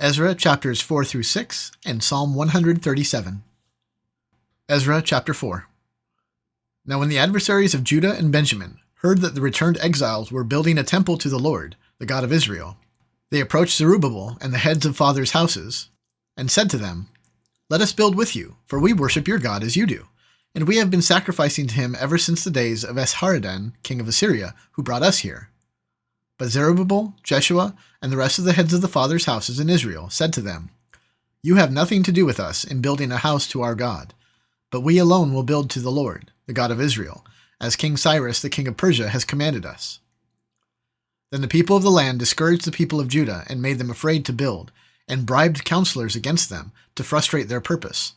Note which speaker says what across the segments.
Speaker 1: Ezra chapters 4 through 6 and Psalm 137. Ezra chapter 4. Now when the adversaries of Judah and Benjamin heard that the returned exiles were building a temple to the Lord, the God of Israel, they approached Zerubbabel and the heads of fathers' houses, and said to them, "Let us build with you, for we worship your God as you do, and we have been sacrificing to him ever since the days of Esarhaddon, king of Assyria, who brought us here." But Zerubbabel, Jeshua, and the rest of the heads of the fathers' houses in Israel said to them, "You have nothing to do with us in building a house to our God, but we alone will build to the Lord, the God of Israel, as King Cyrus the king of Persia has commanded us." Then the people of the land discouraged the people of Judah and made them afraid to build, and bribed counselors against them to frustrate their purpose,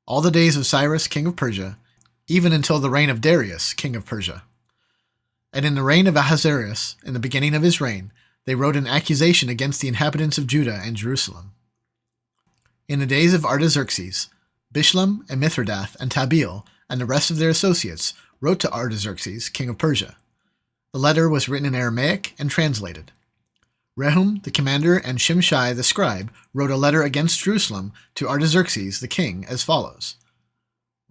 Speaker 1: all the days of Cyrus king of Persia, even until the reign of Darius king of Persia. And in the reign of Ahasuerus, in the beginning of his reign, they wrote an accusation against the inhabitants of Judah and Jerusalem. In the days of Artaxerxes, Bishlam and Mithridath and Tabeel and the rest of their associates wrote to Artaxerxes, king of Persia. The letter was written in Aramaic and translated. Rehum the commander and Shimshai the scribe wrote a letter against Jerusalem to Artaxerxes the king as follows.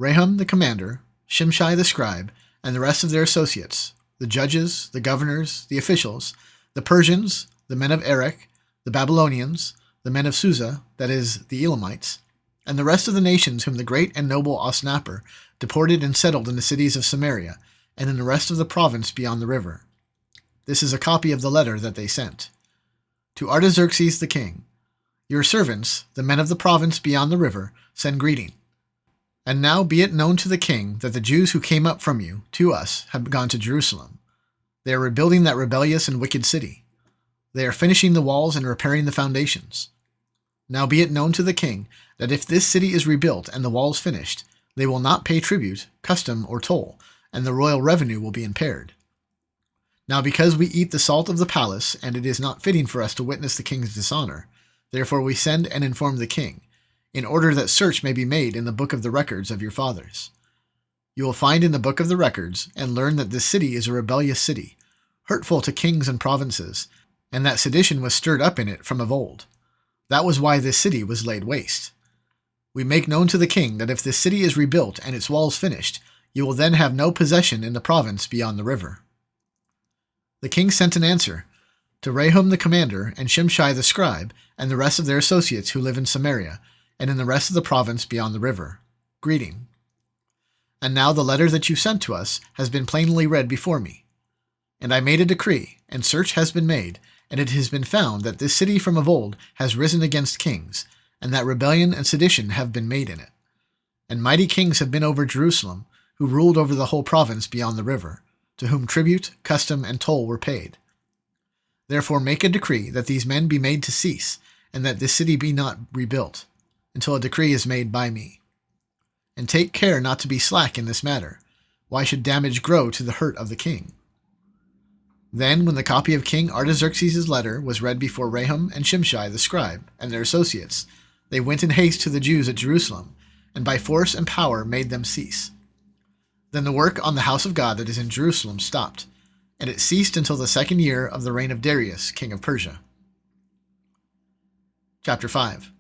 Speaker 1: Rehum the commander, Shimshai the scribe, and the rest of their associates, the judges, the governors, the officials, the Persians, the men of Erech, the Babylonians, the men of Susa, that is, the Elamites, and the rest of the nations whom the great and noble Osnappar deported and settled in the cities of Samaria, and in the rest of the province beyond the river. This is a copy of the letter that they sent. To Artaxerxes the king, your servants, the men of the province beyond the river, send greeting. And now be it known to the king that the Jews who came up from you to us have gone to Jerusalem. They are rebuilding that rebellious and wicked city. They are finishing the walls and repairing the foundations. Now be it known to the king that if this city is rebuilt and the walls finished, they will not pay tribute, custom, or toll, and the royal revenue will be impaired. Now because we eat the salt of the palace, and it is not fitting for us to witness the king's dishonor, therefore we send and inform the king, in order that search may be made in the book of the records of your fathers. You will find in the book of the records and learn that this city is a rebellious city, hurtful to kings and provinces, and that sedition was stirred up in it from of old. That was why this city was laid waste. We make known to the king that if this city is rebuilt and its walls finished, you will then have no possession in the province beyond the river. The king sent an answer to Rehum the commander and Shimshai the scribe and the rest of their associates who live in Samaria and in the rest of the province beyond the river. Greeting. And now the letter that you sent to us has been plainly read before me. And I made a decree, and search has been made, and it has been found that this city from of old has risen against kings, and that rebellion and sedition have been made in it. And mighty kings have been over Jerusalem, who ruled over the whole province beyond the river, to whom tribute, custom, and toll were paid. Therefore make a decree that these men be made to cease, and that this city be not rebuilt, until a decree is made by me. And take care not to be slack in this matter. Why should damage grow to the hurt of the king? Then, when the copy of King Artaxerxes' letter was read before Rehum and Shimshai the scribe and their associates, they went in haste to the Jews at Jerusalem, and by force and power made them cease. Then the work on the house of God that is in Jerusalem stopped, and it ceased until the 2nd year of the reign of Darius, king of Persia. Chapter 5.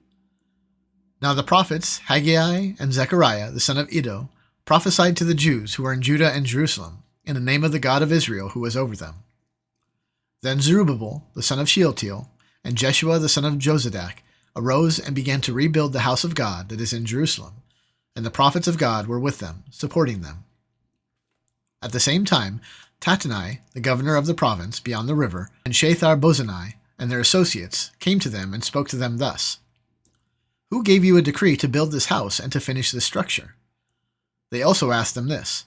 Speaker 1: Now the prophets Haggai and Zechariah the son of Iddo prophesied to the Jews who were in Judah and Jerusalem, in the name of the God of Israel who was over them. Then Zerubbabel the son of Shealtiel and Jeshua the son of Jozadak arose and began to rebuild the house of God that is in Jerusalem, and the prophets of God were with them, supporting them. At the same time, Tattenai, the governor of the province beyond the river, and Shethar-Bozenai and their associates came to them and spoke to them thus. Who gave you a decree to build this house and to finish this structure? They also asked them this,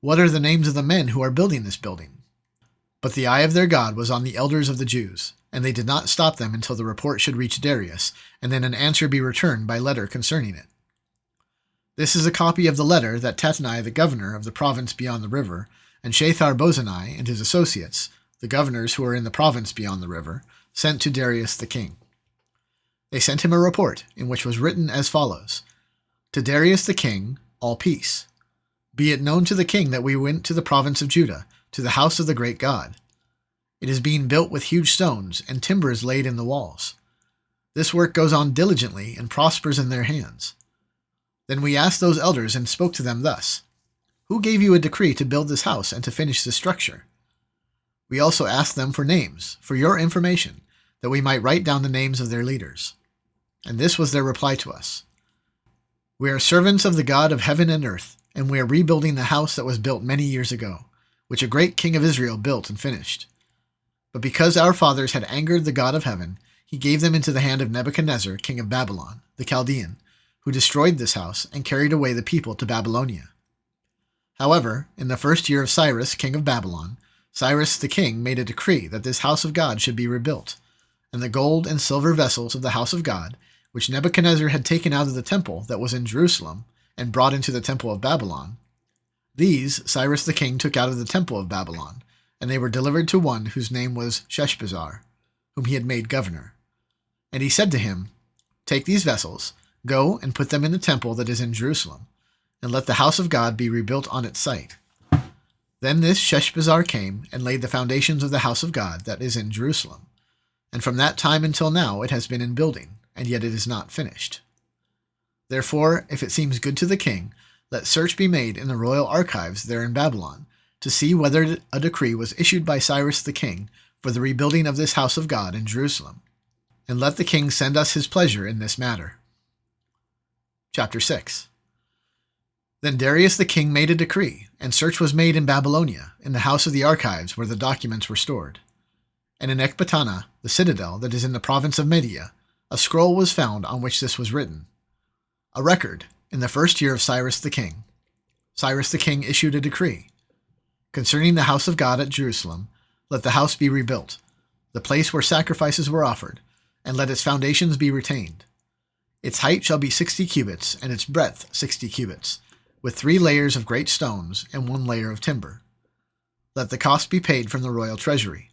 Speaker 1: what are the names of the men who are building this building? But the eye of their God was on the elders of the Jews, and they did not stop them until the report should reach Darius, and then an answer be returned by letter concerning it. This is a copy of the letter that Tattenai, the governor of the province beyond the river, and Shethar-Bozenai and his associates, the governors who are in the province beyond the river, sent to Darius the king. They sent him a report, in which was written as follows. To Darius the king, all peace. Be it known to the king that we went to the province of Judah, to the house of the great God. It is being built with huge stones, and timber is laid in the walls. This work goes on diligently and prospers in their hands. Then we asked those elders and spoke to them thus: Who gave you a decree to build this house and to finish this structure? We also asked them for names, for your information, that we might write down the names of their leaders. And this was their reply to us: We are servants of the God of heaven and earth, and we are rebuilding the house that was built many years ago, which a great king of Israel built and finished. But because our fathers had angered the God of heaven, he gave them into the hand of Nebuchadnezzar, king of Babylon, the Chaldean, who destroyed this house and carried away the people to Babylonia. However, in the first year of Cyrus, king of Babylon, Cyrus the king made a decree that this house of God should be rebuilt, and the gold and silver vessels of the house of God, which Nebuchadnezzar had taken out of the temple that was in Jerusalem and brought into the temple of Babylon, these Cyrus the king took out of the temple of Babylon, and they were delivered to one whose name was Sheshbazzar, whom he had made governor. And he said to him, Take these vessels, go and put them in the temple that is in Jerusalem, and let the house of God be rebuilt on its site. Then this Sheshbazzar came and laid the foundations of the house of God that is in Jerusalem, and from that time until now it has been in building, and yet it is not finished. Therefore, if it seems good to the king, let search be made in the royal archives there in Babylon, to see whether a decree was issued by Cyrus the king for the rebuilding of this house of God in Jerusalem, and let the king send us his pleasure in this matter. Chapter 6. Then Darius the king made a decree, and search was made in Babylonia, in the house of the archives where the documents were stored. And in Ecbatana, the citadel that is in the province of Media, a scroll was found on which this was written: A record, in the first year of Cyrus the king. Cyrus the king issued a decree. Concerning the house of God at Jerusalem, let the house be rebuilt, the place where sacrifices were offered, and let its foundations be retained. Its height shall be 60 cubits, and its breadth 60 cubits, with 3 layers of great stones and 1 layer of timber. Let the cost be paid from the royal treasury,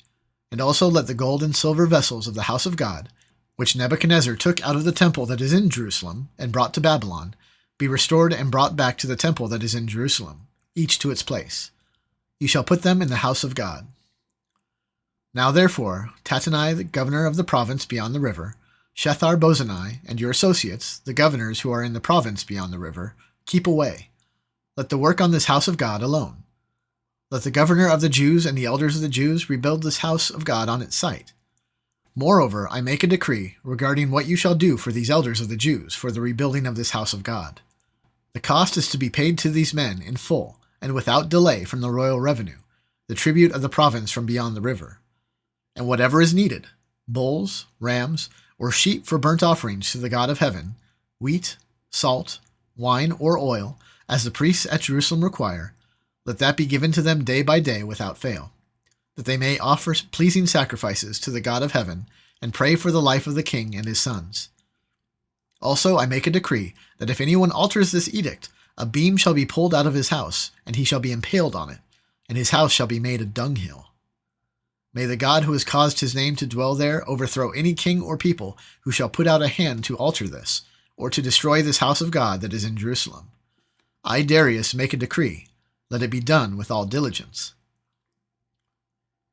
Speaker 1: and also let the gold and silver vessels of the house of God, which Nebuchadnezzar took out of the temple that is in Jerusalem and brought to Babylon, be restored and brought back to the temple that is in Jerusalem, each to its place. You shall put them in the house of God. Now therefore, Tattenai, the governor of the province beyond the river, Shethar-Bozenai, and your associates, the governors who are in the province beyond the river, keep away. Let the work on this house of God alone. Let the governor of the Jews and the elders of the Jews rebuild this house of God on its site. Moreover, I make a decree regarding what you shall do for these elders of the Jews for the rebuilding of this house of God. The cost is to be paid to these men in full and without delay from the royal revenue, the tribute of the province from beyond the river. And whatever is needed, bulls, rams, or sheep for burnt offerings to the God of heaven, wheat, salt, wine, or oil, as the priests at Jerusalem require, let that be given to them day by day without fail, that they may offer pleasing sacrifices to the God of heaven and pray for the life of the king and his sons. Also I make a decree that if anyone alters this edict, a beam shall be pulled out of his house, and he shall be impaled on it, and his house shall be made a dunghill. May the God who has caused his name to dwell there overthrow any king or people who shall put out a hand to alter this, or to destroy this house of God that is in Jerusalem. I, Darius, make a decree. Let it be done with all diligence.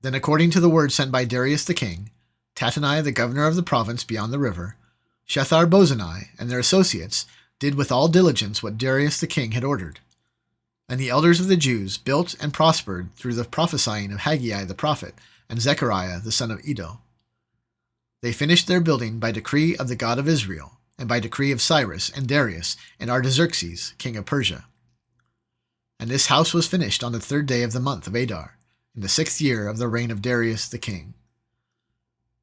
Speaker 1: Then according to the word sent by Darius the king, Tattenai, the governor of the province beyond the river, Shethar-Bozenai, and their associates did with all diligence what Darius the king had ordered. And the elders of the Jews built and prospered through the prophesying of Haggai the prophet and Zechariah the son of Iddo. They finished their building by decree of the God of Israel, and by decree of Cyrus and Darius and Artaxerxes, king of Persia. And this house was finished on the 3rd day of the month of Adar, in the 6th year of the reign of Darius the king.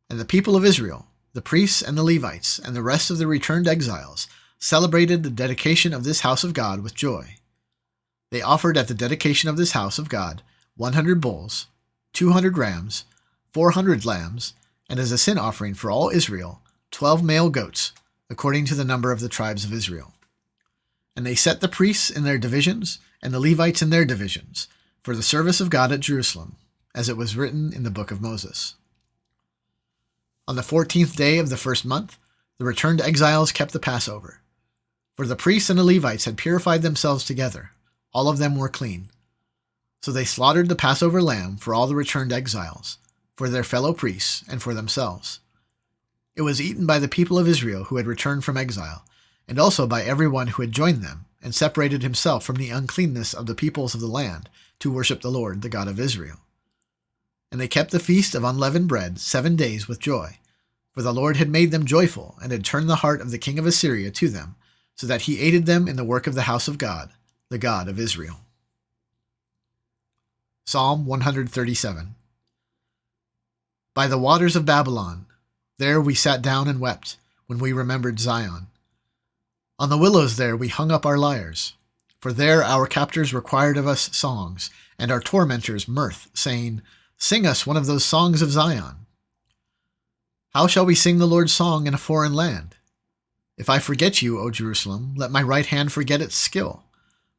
Speaker 1: And the people of Israel, the priests and the Levites, and the rest of the returned exiles, celebrated the dedication of this house of God with joy. They offered at the dedication of this house of God 100 bulls, 200 rams, 400 lambs, and as a sin offering for all Israel, 12 male goats, according to the number of the tribes of Israel. And they set the priests in their divisions, and the Levites in their divisions, for the service of God at Jerusalem, as it was written in the book of Moses. On the 14th day of the 1st month, the returned exiles kept the Passover. For the priests and the Levites had purified themselves together. All of them were clean. So they slaughtered the Passover lamb for all the returned exiles, for their fellow priests, and for themselves. It was eaten by the people of Israel who had returned from exile, and also by everyone who had joined them and separated himself from the uncleanness of the peoples of the land to worship the Lord, the God of Israel. And they kept the feast of unleavened bread 7 days with joy, for the Lord had made them joyful and had turned the heart of the king of Assyria to them, so that he aided them in the work of the house of God, the God of Israel. Psalm 137. By the waters of Babylon, there we sat down and wept, when we remembered Zion. On the willows there we hung up our lyres, for there our captors required of us songs, and our tormentors mirth, saying, Sing us one of those songs of Zion. How shall we sing the Lord's song in a foreign land? If I forget you, O Jerusalem, let my right hand forget its skill.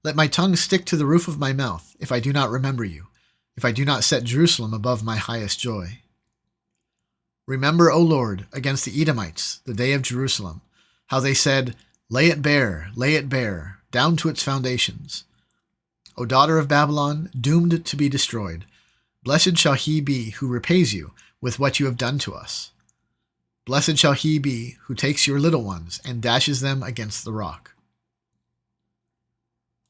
Speaker 1: Let my tongue stick to the roof of my mouth, if I do not remember you, if I do not set Jerusalem above my highest joy. Remember, O Lord, against the Edomites, the day of Jerusalem, how they said, lay it bare, down to its foundations. O daughter of Babylon, doomed to be destroyed, blessed shall he be who repays you with what you have done to us. Blessed shall he be who takes your little ones and dashes them against the rock.